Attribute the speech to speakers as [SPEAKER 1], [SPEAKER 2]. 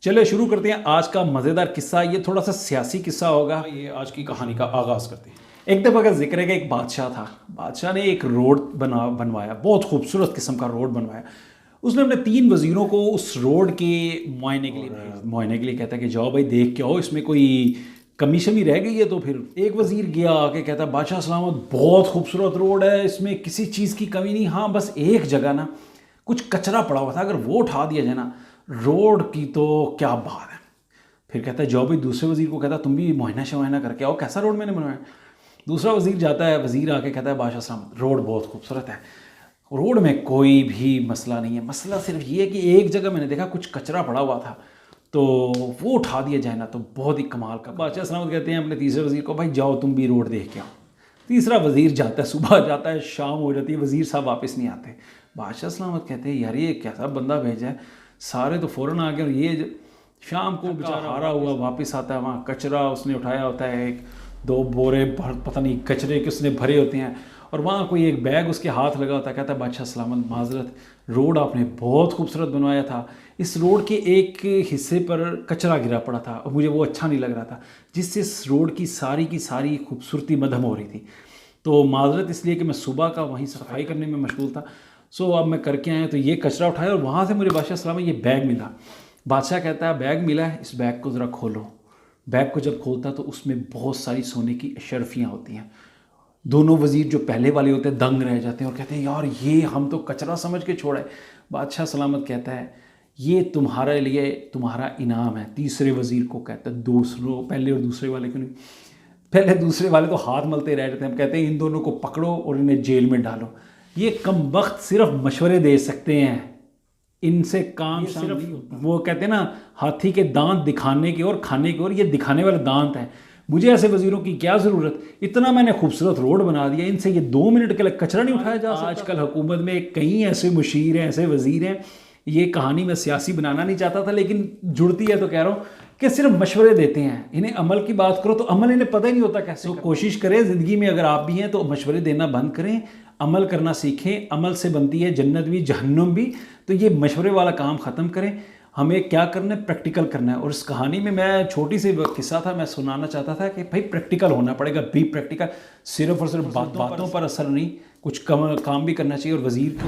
[SPEAKER 1] चले शुरू करते हैं आज का मज़ेदार किस्सा। ये थोड़ा सा सियासी किस्सा होगा। ये आज की कहानी का आगाज़ करते हैं। एक दफ़ा का जिक्र है कि एक बादशाह था। बादशाह ने एक रोड बनवाया, बहुत खूबसूरत किस्म का रोड बनवाया। उसने अपने 3 वज़ीरों को उस रोड के मुआयने के लिए कहता है कि जाओ भाई देख के आओ, इसमें कोई कमी शमी रह गई है। तो फिर एक वज़ीर गया, आके कहता बादशाह सलामत, बहुत खूबसूरत रोड है, इसमें किसी चीज़ की कमी नहीं, हाँ बस एक जगह ना कुछ कचरा पड़ा हुआ था, अगर वो उठा दिया जाए ना रोड की तो क्या बात है। फिर कहता है जाओ भाई दूसरे वज़ीर को, कहता तुम भी मुआयना शवायना करके आओ कैसा रोड मैंने बनवाया। दूसरा वज़ीर जाता है, वज़ीर आके कहता है बादशाह सलामत रोड बहुत खूबसूरत है, रोड में कोई भी मसला नहीं है, मसला सिर्फ ये है कि एक जगह मैंने देखा कुछ कचरा पड़ा हुआ था, तो वो उठा दिया जाए ना तो बहुत ही कमाल का। बादशाह सलामत कहते हैं अपने तीसरे वज़ीर को, भाई जाओ तुम भी रोड देख के आओ। तीसरा वज़ीर जाता है, सुबह जाता है, शाम हो जाती है, वज़ीर साहब वापस नहीं आते। बादशाह सलामत कहते हैं यार ये कैसा बंदा भेजा है, सारे तो फ़ौरन आ गए और ये शाम को बेचारा हारा हुआ वापस आता है, वहाँ कचरा उसने उठाया होता है, 1-2 बोरे पता नहीं कचरे के उसने भरे होते हैं, और वहाँ कोई एक बैग उसके हाथ लगा होता है। कहता है बादशाह सलामत माजरत, रोड आपने बहुत खूबसूरत बनवाया था, इस रोड के एक हिस्से पर कचरा गिरा पड़ा था और मुझे वो अच्छा नहीं लग रहा था, जिससे इस रोड की सारी खूबसूरती मद्धम हो रही थी। तो माजरत इसलिए कि मैं सुबह का वहीं सफाई करने में मशगूल था, सो अब मैं करके आया तो ये कचरा उठाया और वहाँ से मुझे बादशाह सलामत ये बैग मिला। बादशाह कहता है बैग मिला है, इस बैग को ज़रा खोलो। बैग को जब खोलता तो उसमें बहुत सारी सोने की अशरफियाँ होती हैं। दोनों वज़ीर जो पहले वाले होते हैं दंग रह जाते हैं और कहते हैं यार ये हम तो कचरा समझ के छोड़ा है। बादशाह सलामत कहता है ये तुम्हारे लिए तुम्हारा इनाम है। तीसरे वज़ीर को कहता है, दूसरों पहले और दूसरे वाले को नहीं, पहले दूसरे वाले तो हाथ मलते रह जाते हैं, हम कहते हैं इन दोनों को पकड़ो और इन्हें जेल में डालो। ये कम वक्त सिर्फ मशवरे दे सकते हैं, इनसे काम शाम नहीं होता। वो कहते हैं ना हाथी के दांत दिखाने के और खाने के, और ये दिखाने वाले दांत हैं। मुझे ऐसे वज़ीरों की क्या ज़रूरत, इतना मैंने खूबसूरत रोड बना दिया, इनसे ये 2 मिनट के लिए कचरा नहीं उठाया जा सकता। आजकल हुकूमत में कई ऐसे मुशीर हैं, ऐसे वज़ीर हैं। ये कहानी मैं सियासी बनाना नहीं चाहता था, लेकिन जुड़ती है तो कह रहा हूँ कि सिर्फ मशवरे देते हैं, इन्हें अमल की बात करो तो अमल इन्हें पता ही नहीं होता कैसे। तो कोशिश करें ज़िंदगी में, अगर आप भी हैं तो मशवरे देना बंद करें, अमल करना सीखें। अमल से बनती है जन्नत भी जहन्नुम भी। तो ये मशवरे वाला काम ख़त्म करें, हमें क्या करना है, प्रैक्टिकल करना है। और इस कहानी में मैं छोटी सी किस्सा था, मैं सुनाना चाहता था कि भाई प्रैक्टिकल होना पड़ेगा, बी प्रैक्टिकल। सिर्फ और सिर्फ बातों पर असर नहीं, कुछ काम भी करना चाहिए। और वज़ीर